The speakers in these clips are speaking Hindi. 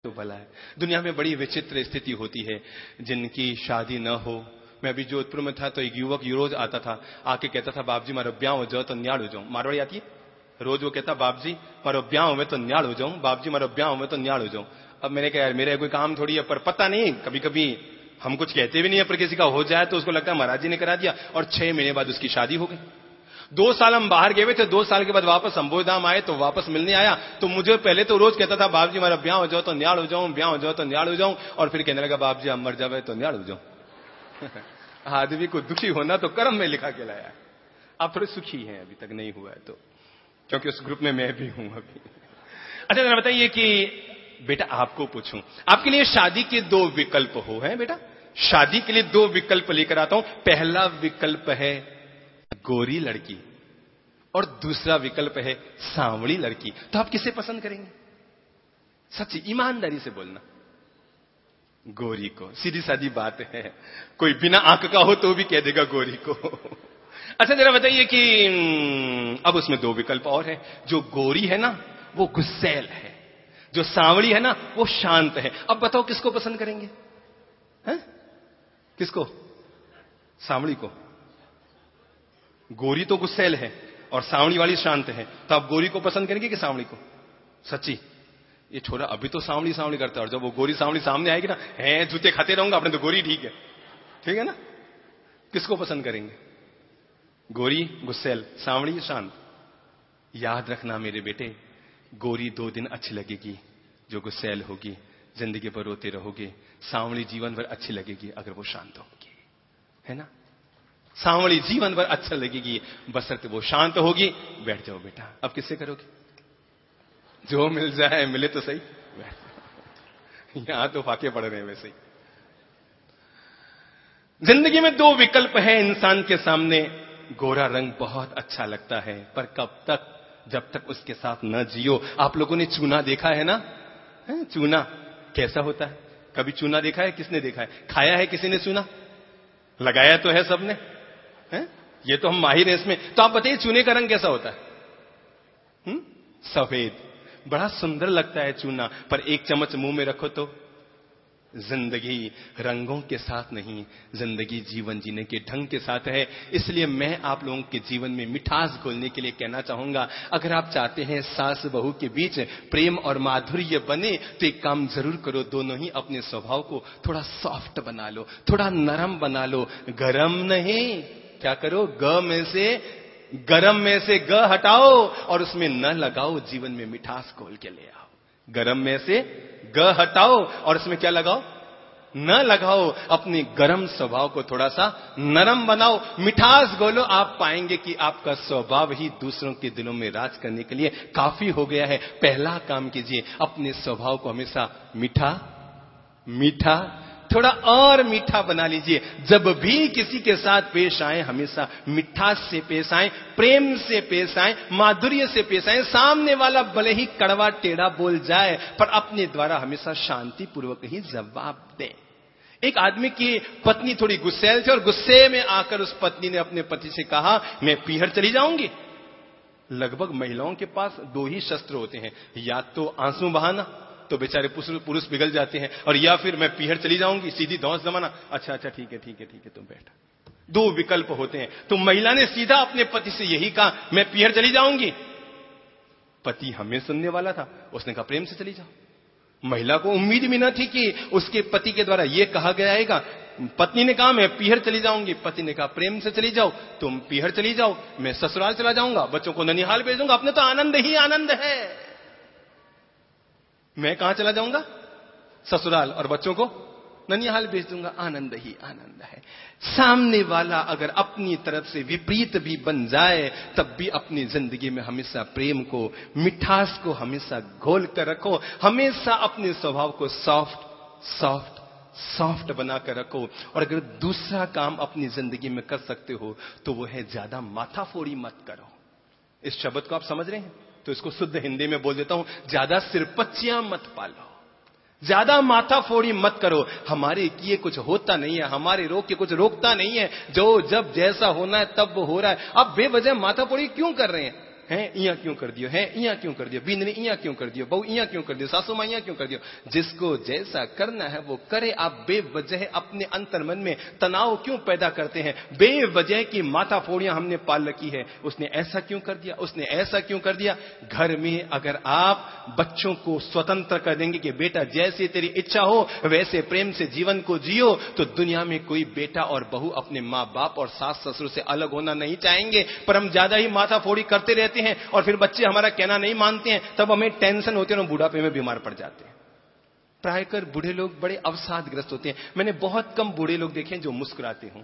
तो भला है। दुनिया में बड़ी विचित्र स्थिति होती है जिनकी शादी न हो। मैं अभी जोधपुर में था तो एक युवक रोज आता था, आके कहता था बाप जी मारो ब्याह हो जाओ तो न्याड़ हो जाऊं। मारवाड़ी आती है, रोज वो कहता बाप जी मारो ब्याह हुए तो न्याड़ हो जाऊं, बाप जी मारो ब्याह हुए तो न्याड़ हो जाऊं। अब मैंने कहा यार मेरा कोई काम थोड़ी है, पर पता नहीं, कभी कभी हम कुछ कहते भी नहीं है, पर किसी का हो जाए तो उसको लगता है महाराज जी ने करा दिया। और 6 महीने बाद उसकी शादी हो गई। 2 साल हम बाहर गए हुए थे, 2 साल के बाद वापस अंबोधाम आए तो वापस मिलने आया तो मुझे पहले तो रोज कहता था बाप जी हमारा ब्याह हो जाओ तो न्याड़ हो जाऊं, ब्याह हो जाओ तो न्याड़ हो जाऊं, और फिर कहने लगा बाप जी हम मर जावे तो न्याड़ हो जाऊं। आदमी को दुखी होना तो कर्म में लिखा के लाया है। आप थोड़े सुखी हैं, अभी तक नहीं हुआ है तो, क्योंकि उस ग्रुप में मैं भी हूं अभी। अच्छा जरा बताइए कि बेटा आपको पूछूं, आपके लिए शादी के 2 विकल्प हो हैं बेटा? शादी के लिए 2 विकल्प लेकर आता हूं। पहला विकल्प है गोरी लड़की और दूसरा विकल्प है सांवली लड़की। तो आप किसे पसंद करेंगे? सच्ची ईमानदारी से बोलना। गोरी को, सीधी सादी बात है, कोई बिना आंख का हो तो भी कह देगा गोरी को। अच्छा जरा बताइए कि अब उसमें 2 विकल्प और है। जो गोरी है ना वो गुस्सैल है, जो सांवली है ना वो शांत है। अब बताओ किसको पसंद करेंगे? हैं? किसको? सांवली को। गोरी तो गुस्सैल है और सांवली वाली शांत है, तो आप गोरी को पसंद करेंगे कि सांवली को? सच्ची? ये छोरा अभी तो सांवली सांवली करता है, और जब वो गोरी सांवली सामने आएगी ना, है जूते खाते रहूंगा अपने, तो गोरी ठीक है ना? किसको पसंद करेंगे? गोरी गुस्सैल, सांवली शांत? याद रखना मेरे बेटे, गोरी 2 दिन अच्छी लगेगी जो गुस्सैल होगी, जिंदगी भर रोते रहोगे। सांवली जीवन भर अच्छी लगेगी अगर वो शांत होगी, है ना? सांवली जीवन भर अच्छा लगेगी बशर्ते वो शांत होगी। बैठ जाओ बेटा, अब किससे करोगे? जो मिल जाए, मिले तो सही। यहां तो फाके पड़ रहे हैं वैसे ही। जिंदगी में 2 विकल्प है इंसान के सामने। गोरा रंग बहुत अच्छा लगता है, पर कब तक? जब तक उसके साथ न जियो। आप लोगों ने चूना देखा है ना? चूना कैसा होता है? कभी चूना देखा है? किसने देखा है? खाया है किसी ने चूना? लगाया तो है सबने, है? ये तो हम माहिर हैं इसमें। तो आप बताइए चूने का रंग कैसा होता है? सफेद। बड़ा सुंदर लगता है चूना, पर 1 चम्मच मुंह में रखो तो जिंदगी रंगों के साथ नहीं, जिंदगी जीवन जीने के ढंग के साथ है। इसलिए मैं आप लोगों के जीवन में मिठास घोलने के लिए कहना चाहूंगा, अगर आप चाहते हैं सास बहू के बीच प्रेम और माधुर्य बने तो एक काम जरूर करो, दोनों ही अपने स्वभाव को थोड़ा सॉफ्ट बना लो, थोड़ा नरम बना लो। गरम नहीं, क्या करो? गरम में से ग हटाओ और उसमें न लगाओ, जीवन में मिठास घोल के ले आओ। गरम में से ग हटाओ और उसमें क्या लगाओ? न लगाओ। अपने गरम स्वभाव को थोड़ा सा नरम बनाओ, मिठास घोलो। आप पाएंगे कि आपका स्वभाव ही दूसरों के दिलों में राज करने के लिए काफी हो गया है। पहला काम कीजिए, अपने स्वभाव को हमेशा मीठा थोड़ा और मीठा बना लीजिए। जब भी किसी के साथ पेश आए हमेशा मिठास से पेश आए, प्रेम से पेश आए, माधुर्य से पेश आए। सामने वाला भले ही कड़वा टेढ़ा बोल जाए, पर अपने द्वारा हमेशा शांति पूर्वक ही जवाब दे। एक आदमी की पत्नी थोड़ी गुस्सैल थी और गुस्से में आकर उस पत्नी ने अपने पति से कहा मैं पीहर चली जाऊंगी। लगभग महिलाओं के पास 2 ही शस्त्र होते हैं, या तो आंसू बहाना, तो बेचारे पुरुष पिघल जाते हैं, और या फिर मैं पीहर चली जाऊंगी, सीधी धौंस जमाना। अच्छा ठीक है तुम बैठ। 2 विकल्प होते हैं। तो महिला ने सीधा अपने पति से यही कहा मैं पीहर चली जाऊंगी। पति हमें सुनने वाला था, उसने कहा प्रेम से चली जाओ। महिला को उम्मीद भी न थी कि उसके पति के द्वारा यह कहा गया। पत्नी ने कहा मैं पीहर चली जाऊंगी, पति ने कहा प्रेम से चली जाओ, तुम पीहर चली जाओ, मैं ससुराल चला जाऊंगा, बच्चों को ननिहाल भेज दूंगा, अपने तो आनंद ही आनंद है। मैं कहां चला जाऊंगा? ससुराल, और बच्चों को ननिहाल भेज दूंगा, आनंद ही आनंद है। सामने वाला अगर अपनी तरफ से विपरीत भी बन जाए, तब भी अपनी जिंदगी में हमेशा प्रेम को, मिठास को हमेशा घोल कर रखो। हमेशा अपने स्वभाव को सॉफ्ट बनाकर रखो। और अगर दूसरा काम अपनी जिंदगी में कर सकते हो तो वो है ज्यादा माथाफोड़ी मत करो। इस शब्द को आप समझ रहे हैं तो इसको शुद्ध हिंदी में बोल देता हूं, ज्यादा सिरपच्चियां मत पालो, ज्यादा माथाफोड़ी मत करो। हमारे किए कुछ होता नहीं है, हमारे रोक के कुछ रोकता नहीं है। जो जब जैसा होना है तब वो हो रहा है। अब बेवजह माथाफोड़ी क्यों कर रहे हैं? हैं इया क्यों कर दियो, हैं इया क्यों कर दियो, बींद ने इया क्यों कर दियो, बहू इया क्यों कर दियो, सासू मां इया क्यों कर दियो। जिसको जैसा करना है वो करे। आप बेवजह अपने अंतर मन में तनाव क्यों पैदा करते हैं? बेवजह की माथाफोड़ियां हमने पाल रखी है। उसने ऐसा क्यों कर दिया, उसने ऐसा क्यों कर दिया। घर में अगर आप बच्चों को स्वतंत्र कर देंगे कि बेटा जैसी तेरी इच्छा हो वैसे प्रेम से जीवन को जियो, तो दुनिया में कोई बेटा और बहू अपने मां बाप और सास ससुर से अलग होना नहीं चाहेंगे। पर हम ज्यादा ही माथाफोड़ी करते रहते हैं और फिर बच्चे हमारा कहना नहीं मानते हैं, तब हमें टेंशन होती है और बुढ़ापे में बीमार पड़ जाते हैं। प्रायकर बूढ़े लोग बड़े अवसादग्रस्त होते हैं। मैंने बहुत कम बूढ़े लोग देखे जो मुस्कुराते हों।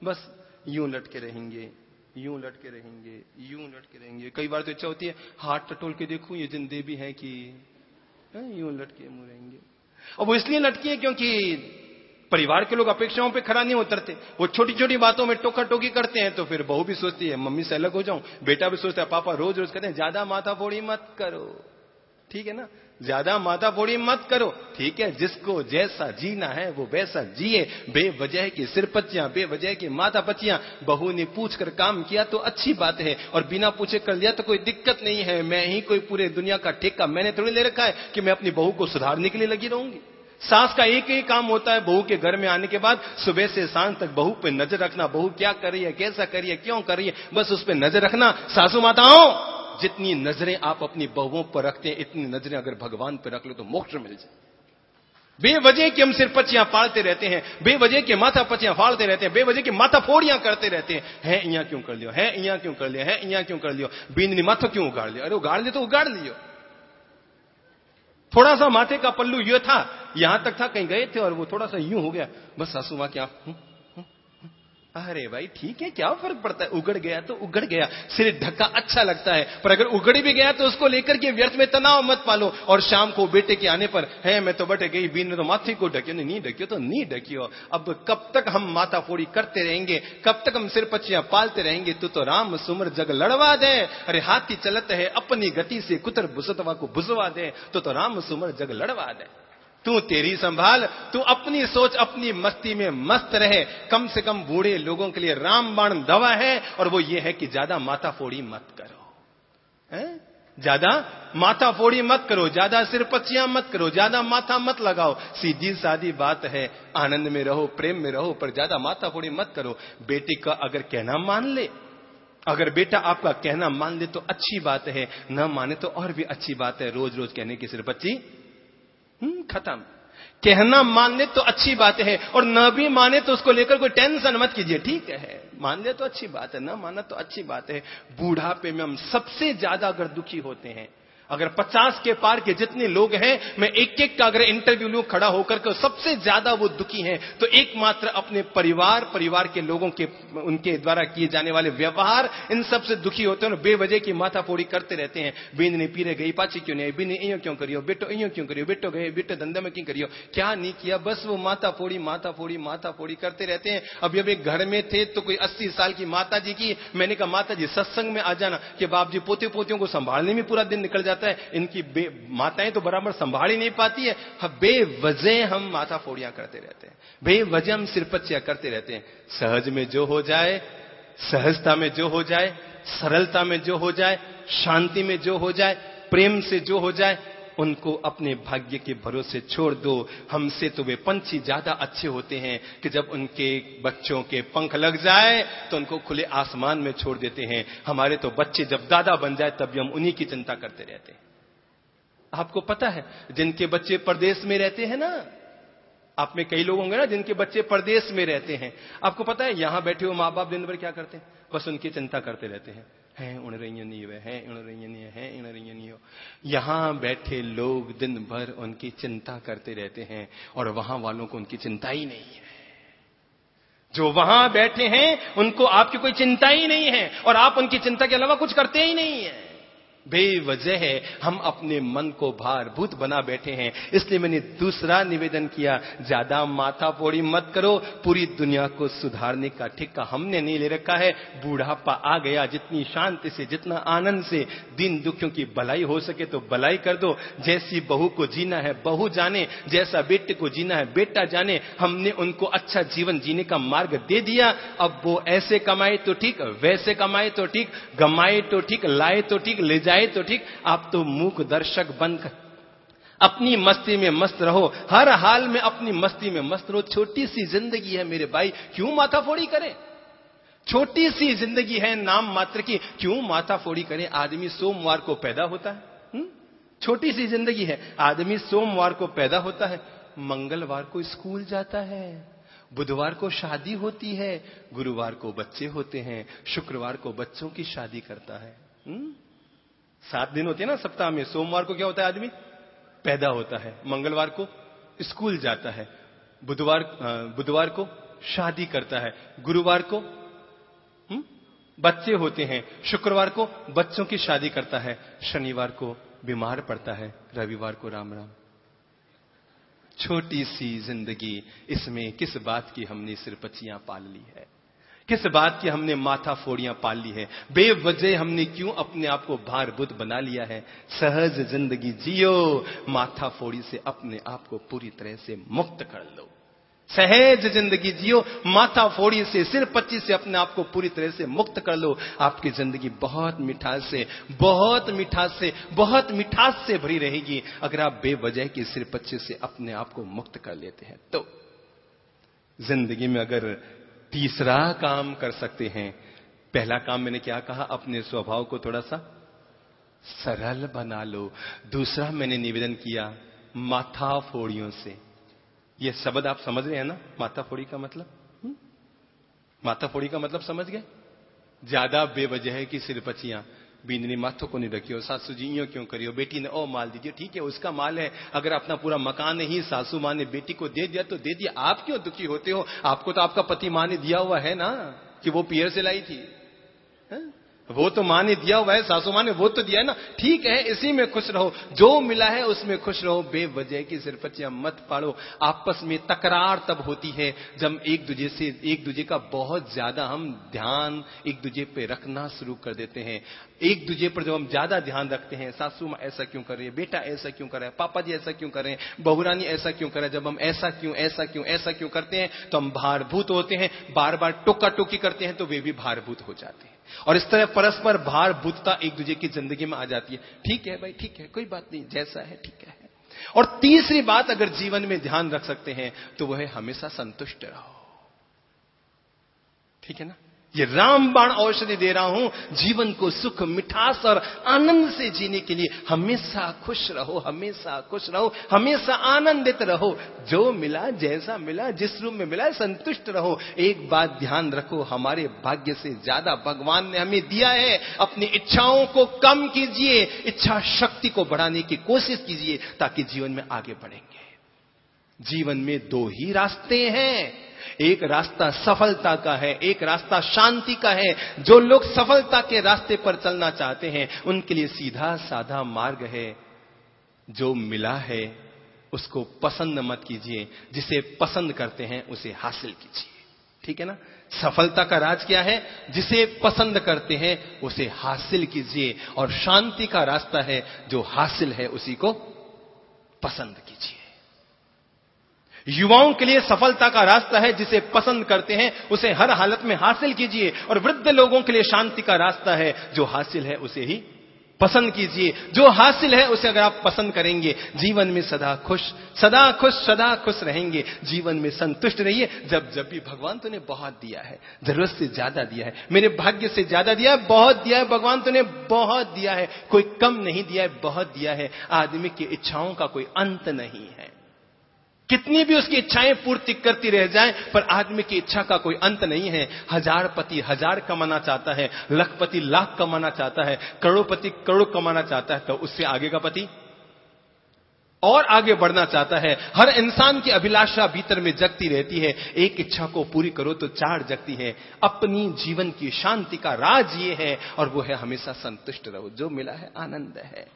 बस यूं लटके रहेंगे, यूं लटके रहेंगे, यूं लटके रहेंगे। कई बार तो इच्छा होती है हाथ टटोल के देखूं ये जिंदे भी है कि यूं लटके मुंह रहेंगे। और वो इसलिए लटके हैं क्योंकि परिवार के लोग अपेक्षाओं पे खरा नहीं उतरते। वो छोटी छोटी बातों में टोका टोकी करते हैं, तो फिर बहू भी सोचती है मम्मी से अलग हो जाऊं, बेटा भी सोचता है पापा रोज रोज कहते हैं ज्यादा माथाफोड़ी मत करो, ठीक है ना, ज्यादा माथाफोड़ी मत करो, ठीक है। जिसको जैसा जीना है वो वैसा जिए। बेवजह की सिरपच्चियां, बेवजह की माथापच्चियां। बहू ने पूछ कर काम किया तो अच्छी बात है, और बिना पूछे कर लिया तो कोई दिक्कत नहीं है। मैं ही कोई पूरे दुनिया का ठेका मैंने थोड़ी ले रखा है कि मैं अपनी बहू को सुधारने के लिए लगी रहूंगी। सास का एक ही काम होता है बहू के घर में आने के बाद सुबह से शाम तक बहू पे नजर रखना। बहू क्या कर रही है, कैसा कर रही है, क्यों कर रही है, बस उस पे नजर रखना। सासू माताओं, जितनी नजरें आप अपनी बहुओं पर रखते हैं इतनी नजरें अगर भगवान पर रख लो तो मोक्ष मिल जाए। बेवजह की हम सिरपच्चियां पालते रहते हैं, बेवजह के माथा पच्चियां फाड़ते रहते हैं, बेवजह की माथा फोड़ियां करते रहते हैं। है इया क्यों कर लियो, है इया क्यों कर लियो, है इया क्यों कर लियो, बींदनी माथा क्यों उगाड़ लियो। अरे उगाड़ लियो तो उगाड़ लियो। थोड़ा सा माथे का पल्लू ये था, यहां तक था, कहीं गए थे और वो थोड़ा सा यूं हो गया, बस सासू मां क्या अरे भाई ठीक है, क्या फर्क पड़ता है, उगड़ गया तो उगड़ गया। सिर ढका अच्छा लगता है, पर अगर उगड़ भी गया तो उसको लेकर के व्यर्थ में तनाव मत पालो। और शाम को बेटे के आने पर है मैं तो बट गई, बीन ने तो माथे को ढकियो, नहीं ढकियो तो नहीं ढकियो। अब कब तक हम माथा फोड़ी करते रहेंगे, कब तक हम सिर पच्चियां पालते रहेंगे। तू तो राम सुमर जग लड़वा दे, अरे हाथी चलत है अपनी गति से कुतर बुसतवा को बुझवा दे। तो राम सुमर जग लड़वा दे। तू तेरी संभाल, तू अपनी सोच अपनी मस्ती में मस्त रहे। कम से कम बूढ़े लोगों के लिए रामबाण दवा है, और वो ये है कि ज्यादा माथा फोड़ी मत करो, ज्यादा माथा फोड़ी मत करो, ज्यादा सिरपच्चियां मत करो, ज्यादा माथा मत लगाओ। सीधी सादी बात है, आनंद में रहो, प्रेम में रहो, पर ज्यादा माथा फोड़ी मत करो। बेटे का अगर कहना मान ले, अगर बेटा आपका कहना मान ले तो अच्छी बात है, न माने तो और भी अच्छी बात है। रोज रोज कहने की सिरपच्ची खत्म। कहना मान ले तो अच्छी बात है, और न भी माने तो उसको लेकर कोई टेंशन मत कीजिए, ठीक है। मान ले तो अच्छी बात है, न माना तो अच्छी बात है। बूढ़ापे में हम सबसे ज्यादा अगर दुखी होते हैं, अगर 50 के पार के जितने लोग हैं, मैं एक एक का अगर इंटरव्यू लूं खड़ा होकर के, सबसे ज्यादा वो दुखी हैं तो एकमात्र अपने परिवार के लोगों के उनके द्वारा किए जाने वाले व्यवहार, इन सब से दुखी होते हैं। बेवजह की माथाफोड़ी करते रहते हैं। बींद ने पीरे गई पाची क्यों नहीं, बीने इयो क्यों करियो, बेटो इयो क्यों करियो, बेटो गए बेटे धंधे में क्यों करियो, क्या नहीं किया, बस वो माथाफोड़ी करते रहते हैं। अभी एक घर में थे तो कोई 80 साल की माता जी की, मैंने कहा माता जी सत्संग में आ जाना, कि बाप जी पोते पोतियों को संभालने में पूरा दिन निकल जाता है, इनकी माताएं तो बराबर संभाल ही नहीं पाती है। बेवजह हम माथा फोड़ियां करते रहते हैं, बेवजह हम सिरपच्चियां करते रहते हैं। सहज में जो हो जाए, सहजता में जो हो जाए, सरलता में जो हो जाए, शांति में जो हो जाए, प्रेम से जो हो जाए, उनको अपने भाग्य के भरोसे छोड़ दो। हमसे तो वे पंछी ज्यादा अच्छे होते हैं कि जब उनके बच्चों के पंख लग जाए तो उनको खुले आसमान में छोड़ देते हैं। हमारे तो बच्चे जब दादा बन जाए तब भी हम उन्हीं की चिंता करते रहते हैं। आपको पता है जिनके बच्चे परदेश में रहते हैं ना, आप में कई लोग होंगे ना जिनके बच्चे परदेश में रहते हैं, आपको पता है यहां बैठे हुए माँ बाप दिन भर क्या करते हैं, बस उनकी चिंता करते रहते हैं। है उड़ रही नहीं हुए, है उड़ रही नहीं है, उड़ रही नहीं हो। यहां बैठे लोग दिन भर उनकी चिंता करते रहते हैं, और वहां वालों को उनकी चिंता ही नहीं है। जो वहां बैठे हैं उनको आपकी कोई चिंता ही नहीं है, और आप उनकी चिंता के अलावा कुछ करते ही नहीं है। बेवजह हम अपने मन को भारभूत बना बैठे हैं। इसलिए मैंने दूसरा निवेदन किया, ज्यादा माथा फोड़ी मत करो, पूरी दुनिया को सुधारने का ठेका हमने नहीं ले रखा है। बूढ़ापा आ गया, जितनी शांति से, जितना आनंद से दिन दुखियों की भलाई हो सके तो भलाई कर दो। जैसी बहू को जीना है बहू जाने, जैसा बेटे को जीना है बेटा जाने। हमने उनको अच्छा जीवन जीने का मार्ग दे दिया। अब वो ऐसे कमाए तो ठीक, वैसे कमाए तो ठीक, गमाए तो ठीक, लाए तो ठीक, ले जाए तो ठीक। आप तो मूक दर्शक बनकर अपनी मस्ती में मस्त रहो, हर हाल में अपनी मस्ती में मस्त रहो। छोटी सी जिंदगी है मेरे भाई, क्यों माथाफोड़ी करें? छोटी सी जिंदगी है नाम मात्र की, क्यों माथाफोड़ी करें? आदमी सोमवार को पैदा होता है, छोटी सी जिंदगी है। आदमी सोमवार को पैदा होता है, मंगलवार को स्कूल जाता है, बुधवार को शादी होती है, गुरुवार को बच्चे होते हैं, शुक्रवार को बच्चों की शादी करता है। 7 दिन होते हैं ना सप्ताह में। सोमवार को क्या होता है? आदमी पैदा होता है, मंगलवार को स्कूल जाता है, बुधवार को शादी करता है, गुरुवार को बच्चे होते हैं, शुक्रवार को बच्चों की शादी करता है, शनिवार को बीमार पड़ता है, रविवार को राम राम। छोटी सी जिंदगी, इसमें किस बात की हमने सिरपचियां पाल ली है, किस बात की हमने माथा फोड़ियां पाल ली है? बेवजह हमने क्यों अपने आप को भारभूत बना लिया है? सहज जिंदगी जियो, माथा फोड़ी से अपने आप को पूरी तरह से मुक्त कर लो। सहज जिंदगी जियो, माथा फोड़ी से, सिरपच्ची से अपने आप को पूरी तरह से मुक्त कर लो। आपकी जिंदगी बहुत मिठास से, बहुत मिठास से, बहुत मिठास से भरी रहेगी अगर आप बेवजह की सिरपच्ची से अपने आप को मुक्त कर लेते हैं तो। जिंदगी में अगर तीसरा काम कर सकते हैं, पहला काम मैंने क्या कहा? अपने स्वभाव को थोड़ा सा सरल बना लो। दूसरा मैंने निवेदन किया, माथा फोड़ियों से। यह शब्द आप समझ रहे हैं ना? माथा फोड़ी का मतलब, माथा फोड़ी का मतलब समझ गए? ज्यादा बेवजह की सिरपचियां, बींदनी माथों को नहीं रखियो, सासू जी यूं क्यों करियो, बेटी ने ओ माल दीजिए, ठीक है उसका माल है। अगर अपना पूरा मकान ही सासू माँ ने बेटी को दे दिया तो दे दिया, आप क्यों दुखी होते हो? आपको तो आपका पति माँ ने दिया हुआ है ना, कि वो पियर से लाई थी, है? वो तो माँ ने दिया हुआ है, सासू माँ ने वो तो दिया है ना, ठीक है इसी में खुश रहो, जो मिला है उसमें खुश रहो। बेवजह की सिरपचियां मत पाड़ो। आपस में तकरार तब होती है जब एक दूजे का बहुत ज्यादा हम ध्यान एक दूजे पे रखना शुरू कर देते हैं। एक दूजे पर जब हम ज्यादा ध्यान रखते हैं, सासू माँ ऐसा क्यों कर रही है, बेटा ऐसा क्यों कर रहा है, पापा जी ऐसा क्यों कर रहे हैं, बहुरानी ऐसा क्यों कर रहा है, जब हम ऐसा क्यों करते हैं तो हम भारभूत होते हैं। बार बार टोका टोकी करते हैं तो वे भी भारभूत हो जाते हैं, और इस तरह परस्पर भारभूतता एक दूसरे की जिंदगी में आ जाती है। ठीक है भाई, ठीक है, कोई बात नहीं, जैसा है ठीक है। और तीसरी बात अगर जीवन में ध्यान रख सकते हैं तो वह है हमेशा संतुष्ट रहो। ठीक है ना? ये रामबाण औषधि दे रहा हूं, जीवन को सुख, मिठास और आनंद से जीने के लिए हमेशा खुश रहो, हमेशा खुश रहो, हमेशा आनंदित रहो। जो मिला, जैसा मिला, जिस रूप में मिला, संतुष्ट रहो। एक बात ध्यान रखो, हमारे भाग्य से ज्यादा भगवान ने हमें दिया है। अपनी इच्छाओं को कम कीजिए, इच्छा शक्ति को बढ़ाने की कोशिश कीजिए ताकि जीवन में आगे बढ़ेंगे। जीवन में 2 ही रास्ते हैं, एक रास्ता सफलता का है, एक रास्ता शांति का है। जो लोग सफलता के रास्ते पर चलना चाहते हैं उनके लिए सीधा साधा मार्ग है, जो मिला है उसको पसंद मत कीजिए, जिसे पसंद करते हैं उसे हासिल कीजिए। ठीक है ना? सफलता का राज क्या है? जिसे पसंद करते हैं उसे हासिल कीजिए, और शांति का रास्ता है जो हासिल है उसी को पसंद कीजिए। युवाओं के लिए सफलता का रास्ता है, जिसे पसंद करते हैं उसे हर हालत में हासिल कीजिए, और वृद्ध लोगों के लिए शांति का रास्ता है, जो हासिल है उसे ही पसंद कीजिए। जो हासिल है उसे अगर आप पसंद करेंगे, जीवन में सदा खुश रहेंगे, जीवन में संतुष्ट रहिए। जब भी भगवान तूने बहुत दिया है, जरूरत से ज्यादा दिया है, मेरे भाग्य से ज्यादा दिया है, बहुत दिया है भगवान तूने, बहुत दिया है, कोई कम नहीं दिया है, बहुत दिया है। आदमी की इच्छाओं का कोई अंत नहीं है, कितनी भी उसकी इच्छाएं पूर्ति करती रह जाएं, पर आदमी की इच्छा का कोई अंत नहीं है। 1000 पति 1000 कमाना चाहता है, लखपति लाख कमाना चाहता है, करोड़पति करोड़ कमाना चाहता है, तो उससे आगे का पति और आगे बढ़ना चाहता है। हर इंसान की अभिलाषा भीतर में जगती रहती है, एक इच्छा को पूरी करो तो 4 जगती है। अपनी जीवन की शांति का राज ये है, और वो है हमेशा संतुष्ट रहो, जो मिला है आनंद है।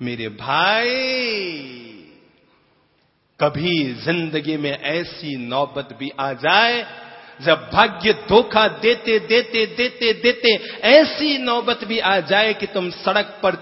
मेरे भाई, कभी जिंदगी में ऐसी नौबत भी आ जाए जब भाग्य धोखा देते देते देते देते ऐसी नौबत भी आ जाए कि तुम सड़क पर